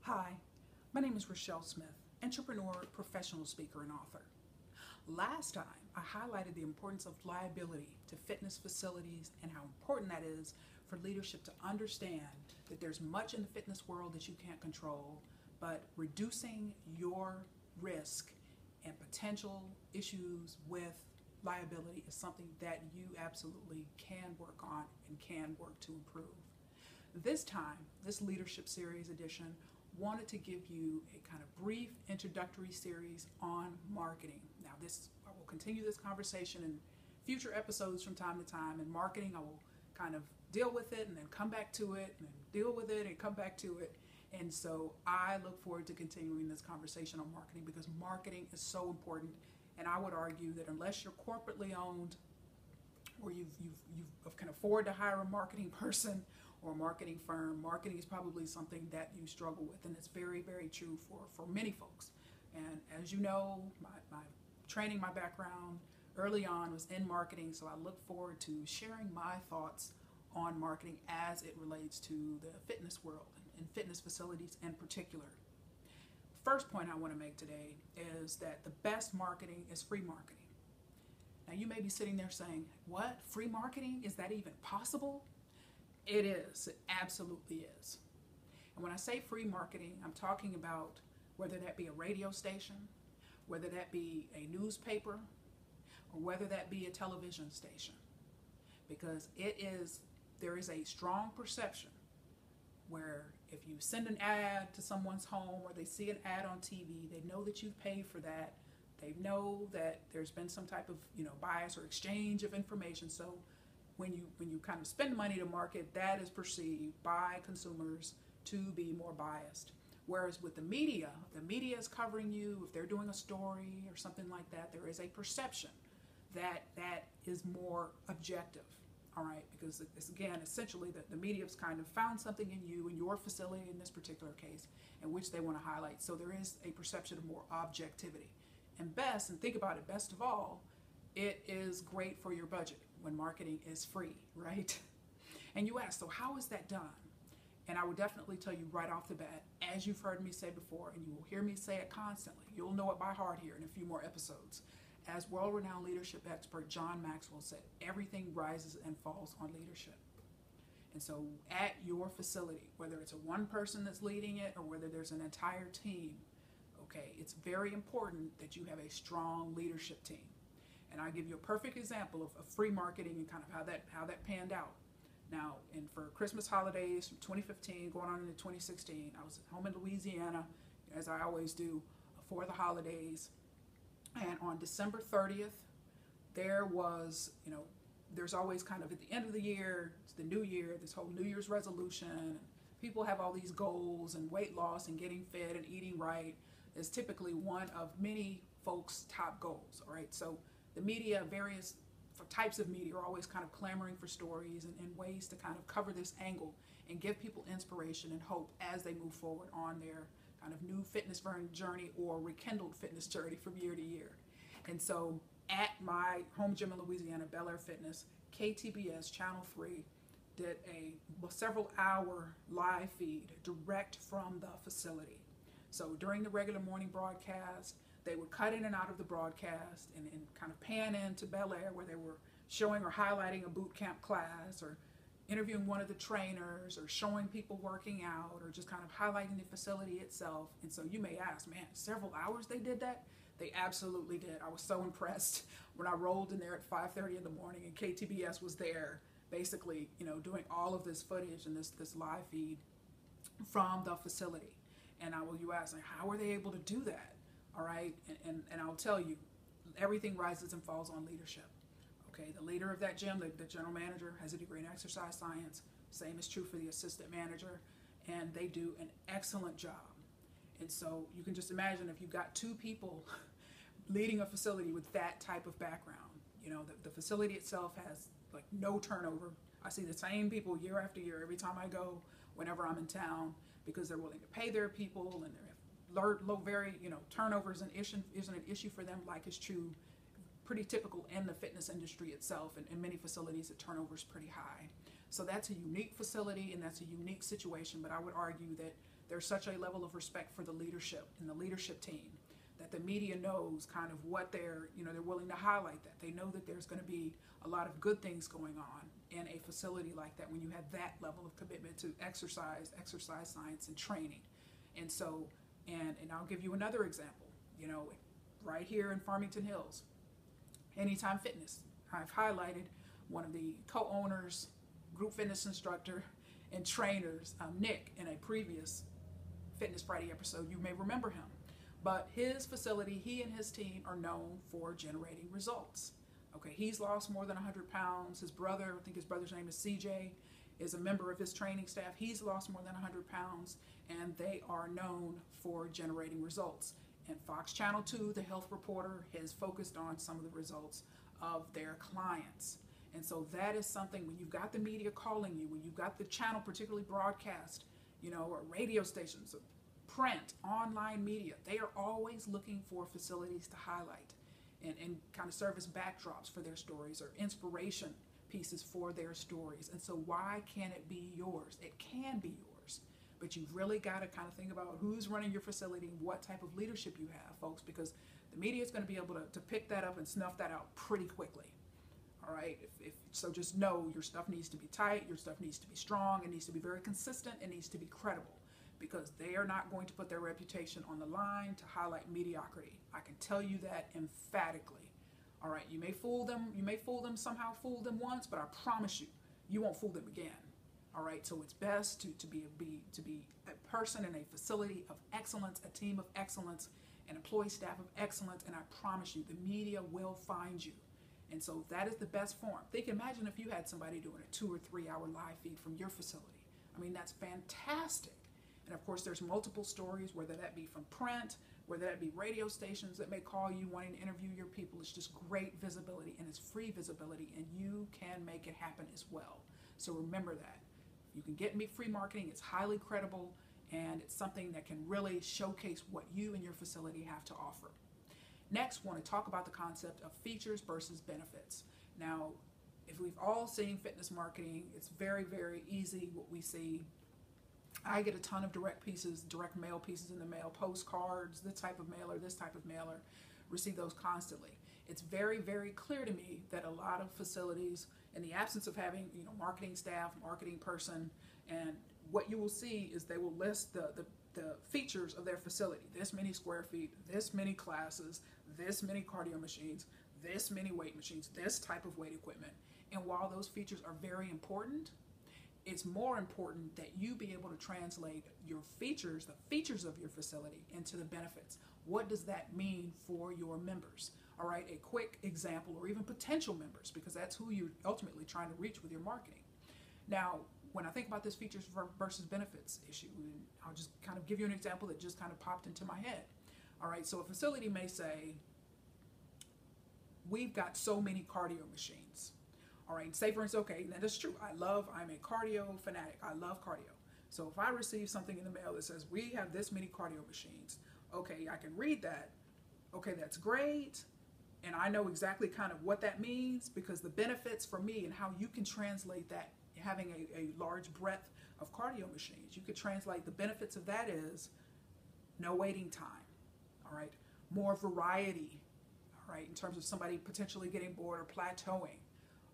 Hi, my name is Rachelle Smith, entrepreneur, professional speaker, and author. Last time, I highlighted the importance of liability to fitness facilities and how important that is for leadership to understand that there's much in the fitness world that you can't control, but reducing your risk and potential issues with liability is something that you absolutely can work on and can work to improve. This time, this leadership series edition wanted to give you a kind of brief introductory series on marketing. Now I will continue this conversation in future episodes from time to time. In marketing, I will kind of deal with it and then come back to it and then deal with it and come back to it. And so I look forward to continuing this conversation on marketing because marketing is so important. And I would argue that unless you're corporately owned or you can afford to hire a marketing person or a marketing firm, marketing is probably something that you struggle with, and it's very, very true for many folks. And as you know, my training, my background early on was in marketing, so I look forward to sharing my thoughts on marketing as it relates to the fitness world and fitness facilities in particular. First point I want to make today is that the best marketing is free marketing. Now you may be sitting there saying, what? Free marketing? Is that even possible? It is. It absolutely is. And when I say free marketing, I'm talking about whether that be a radio station, whether that be a newspaper, or whether that be a television station. Because there is a strong perception where if you send an ad to someone's home or they see an ad on TV, they know that you've paid for that. They know that there's been some type of bias or exchange of information. So when you kind of spend money to market, that is perceived by consumers to be more biased. Whereas with the media is covering you. If they're doing a story or something like that, there is a perception that is more objective. All right, because it's, again, essentially the media's kind of found something in you, in your facility in this particular case, in which they want to highlight. So there is a perception of more objectivity. And think about it, best of all, it is great for your budget when marketing is free, right? And you ask, so how is that done? And I would definitely tell you right off the bat, as you've heard me say before, and you will hear me say it constantly, you'll know it by heart here in a few more episodes. As world-renowned leadership expert John Maxwell said, everything rises and falls on leadership. And so at your facility, whether it's a one person that's leading it or whether there's an entire team, okay, it's very important that you have a strong leadership team. And I'll give you a perfect example of free marketing and kind of how that panned out. Now, for Christmas holidays from 2015 going on into 2016, I was home in Louisiana, as I always do, for the holidays. And on December 30th, there was, there's always kind of at the end of the year, it's the new year, this whole New Year's resolution. People have all these goals, and weight loss and getting fit and eating right is typically one of many folks' top goals, all right? So the media, various types of media are always kind of clamoring for stories and ways to kind of cover this angle and give people inspiration and hope as they move forward on their kind of new fitness journey or rekindled fitness journey from year to year. And so at my home gym in Louisiana, Bel Air Fitness, KTBS Channel 3 did a several hour live feed direct from the facility. So during the regular morning broadcast, they would cut in and out of the broadcast and kind of pan into Bel Air where they were showing or highlighting a boot camp class or interviewing one of the trainers or showing people working out or just kind of highlighting the facility itself. And so you may ask, man, several hours they did that? They absolutely did. I was so impressed when I rolled in there at 5:30 in the morning and KTBS was there basically, doing all of this footage and this live feed from the facility. And you ask, like, how are they able to do that? All right, and I'll tell you, everything rises and falls on leadership. Okay, the leader of that gym, the general manager, has a degree in exercise science. Same is true for the assistant manager, and they do an excellent job. And so you can just imagine if you've got two people leading a facility with that type of background. The facility itself has like no turnover. I see the same people year after year every time I go, whenever I'm in town, because they're willing to pay their people and they're turnover isn't an issue for them, like is true pretty typical in the fitness industry itself, and in many facilities the turnover is pretty high. So that's a unique facility and that's a unique situation, but I would argue that there's such a level of respect for the leadership and the leadership team that the media knows kind of what they're willing to highlight, that they know that there's going to be a lot of good things going on in a facility like that when you have that level of commitment to exercise science and training. And so, and I'll give you another example, right here in Farmington Hills, Anytime Fitness. I've highlighted one of the co-owners, group fitness instructor, and trainers, Nick, in a previous Fitness Friday episode. You may remember him. But his facility, he and his team are known for generating results. Okay, he's lost more than 100 pounds. His brother, I think his brother's name is CJ, is a member of his training staff. He's lost more than 100 pounds, and they are known for generating results. And Fox Channel 2, the health reporter, has focused on some of the results of their clients. And so that is something, when you've got the media calling you, when you've got the channel, particularly broadcast, or radio stations, print, online media, they are always looking for facilities to highlight and kind of serve as backdrops for their stories or inspiration pieces for their stories. And so why can't it be yours? It can be yours, but you've really got to kind of think about who's running your facility and what type of leadership you have, folks, because the media is going to be able to pick that up and snuff that out pretty quickly. All right, so just know your stuff needs to be tight, your stuff needs to be strong, it needs to be very consistent, it needs to be credible, because they are not going to put their reputation on the line to highlight mediocrity. I can tell you that emphatically. All right, you may fool them, somehow fool them once, but I promise you, you won't fool them again. All right, so it's best to be a person in a facility of excellence, a team of excellence, an employee staff of excellence, and I promise you, the media will find you. And so that is the best form. Imagine if you had somebody doing a 2 or 3 hour live feed from your facility. I mean, that's fantastic. And of course, there's multiple stories, whether that be from print, whether that be radio stations that may call you wanting to interview your people. It's just great visibility, and it's free visibility, and you can make it happen as well. So remember that. You can get free marketing. It's highly credible, and it's something that can really showcase what you and your facility have to offer. Next, I want to talk about the concept of features versus benefits. Now, if we've all seen fitness marketing, it's very, very easy what we see. I get a ton of direct mail pieces in the mail, postcards, this type of mailer, receive those constantly. It's very, very clear to me that a lot of facilities, in the absence of having, marketing staff, marketing person, and what you will see is they will list the features of their facility. This many square feet, this many classes, this many cardio machines, this many weight machines, this type of weight equipment. And while those features are very important, it's more important that you be able to translate your features, the features of your facility, into the benefits. What does that mean for your members? All right, a quick example, or even potential members, because that's who you're ultimately trying to reach with your marketing. Now, when I think about this features versus benefits issue, I'll just kind of give you an example that just kind of popped into my head. All right, so a facility may say, we've got so many cardio machines. All right, say for instance, okay, now that's true. I'm a cardio fanatic. I love cardio. So if I receive something in the mail that says, we have this many cardio machines, okay, I can read that. Okay, that's great. And I know exactly kind of what that means, because the benefits for me and how you can translate that, having a large breadth of cardio machines, you could translate the benefits of that is no waiting time, all right, more variety, all right, in terms of somebody potentially getting bored or plateauing,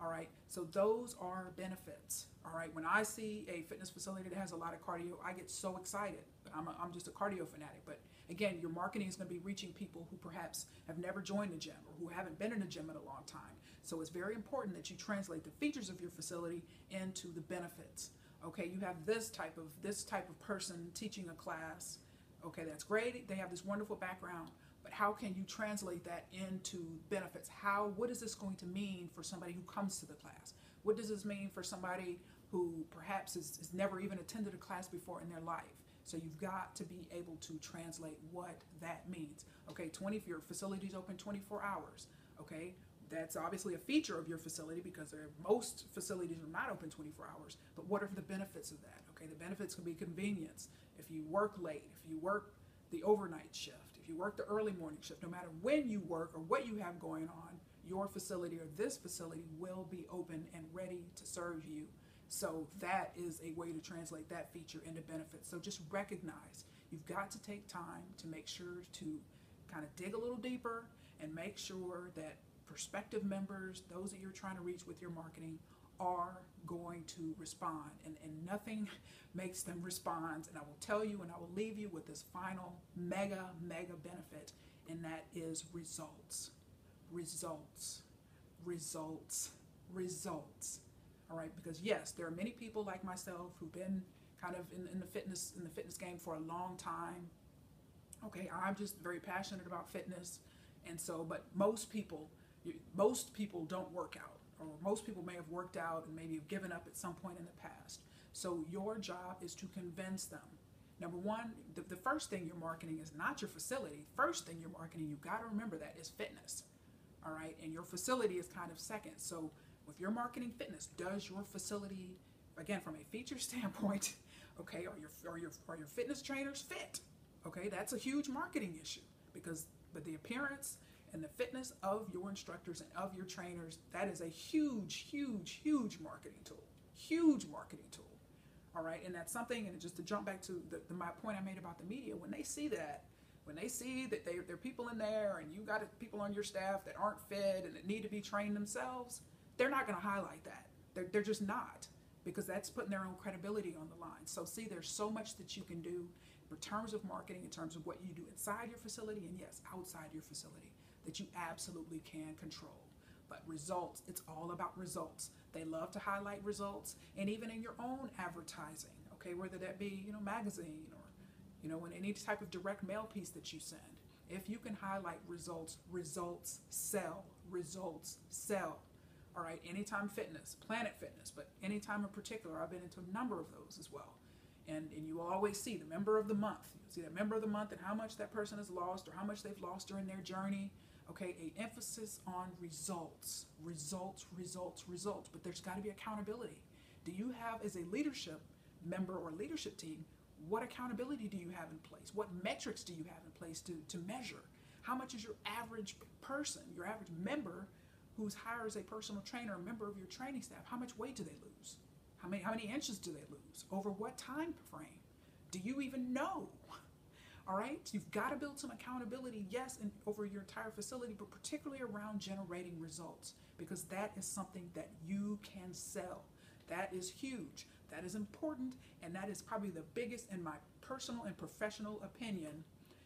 all right, so those are benefits, all right. When I see a fitness facility that has a lot of cardio, I get so excited, but I'm just a cardio fanatic. But again, your marketing is going to be reaching people who perhaps have never joined a gym or who haven't been in a gym in a long time. So it's very important that you translate the features of your facility into the benefits. Okay, you have this type of person teaching a class. Okay, that's great. They have this wonderful background, but how can you translate that into benefits? What is this going to mean for somebody who comes to the class? What does this mean for somebody who perhaps has never even attended a class before in their life? So you've got to be able to translate what that means. Okay, if your facility is open 24 hours, okay, that's obviously a feature of your facility, because most facilities are not open 24 hours. But what are the benefits of that? Okay, the benefits can be convenience. If you work late, if you work the overnight shift, if you work the early morning shift, no matter when you work or what you have going on, your facility or this facility will be open and ready to serve you. So that is a way to translate that feature into benefits. So just recognize you've got to take time to make sure to kind of dig a little deeper and make sure that prospective members, those that you're trying to reach with your marketing, are going to respond. And nothing makes them respond. And I will tell you and I will leave you with this final mega benefit, and that is results. Results. Results. Results. All right, because yes, there are many people like myself who've been kind of in the fitness game for a long time. Okay, I'm just very passionate about fitness, and so, but most people don't work out, or most people may have worked out and maybe have given up at some point in the past. So your job is to convince them. Number one, the first thing you're marketing is not your facility. First thing you're marketing, you got to remember that, is fitness. All right, and your facility is kind of second. So if you're marketing fitness, does your facility, again, from a feature standpoint, okay, are your fitness trainers fit? Okay, that's a huge marketing issue, because but the appearance and the fitness of your instructors and of your trainers, that is a huge marketing tool. Huge marketing tool. All right, and that's something, and just to jump back to my point I made about the media, when they see that there are people in there and you got people on your staff that aren't fed and that need to be trained themselves, they're not going to highlight that. They're just not, because that's putting their own credibility on the line. So see, there's so much that you can do in terms of marketing, in terms of what you do inside your facility, and yes, outside your facility, that you absolutely can control. But results, it's all about results. They love to highlight results, and even in your own advertising, okay, whether that be, magazine, or, in any type of direct mail piece that you send. If you can highlight results, results sell. Results sell. All right, Anytime Fitness, Planet Fitness, but Anytime in particular, I've been into a number of those as well. And you will always see the member of the month. You'll see that member of the month and how much that person has lost, or how much they've lost during their journey. Okay, an emphasis on results, results, results, results. But there's got to be accountability. Do you have, as a leadership member or leadership team, what accountability do you have in place? What metrics do you have in place to measure? How much is your average person, your average member who hires a personal trainer, a member of your training staff, how much weight do they lose? How many inches do they lose? Over what time frame? Do you even know? All right, you've got to build some accountability, yes, and over your entire facility, but particularly around generating results, because that is something that you can sell. That is huge. That is important, and that is probably the biggest, in my personal and professional opinion,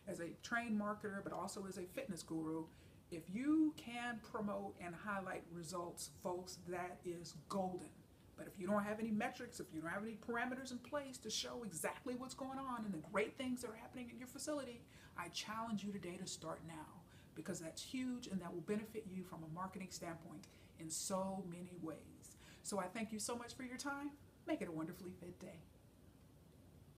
as a trained marketer, but also as a fitness guru. If you can promote and highlight results, folks, that is golden. But if you don't have any metrics, if you don't have any parameters in place to show exactly what's going on and the great things that are happening in your facility, I challenge you today to start now, because that's huge and that will benefit you from a marketing standpoint in so many ways. So I thank you so much for your time. Make it a wonderfully fit day.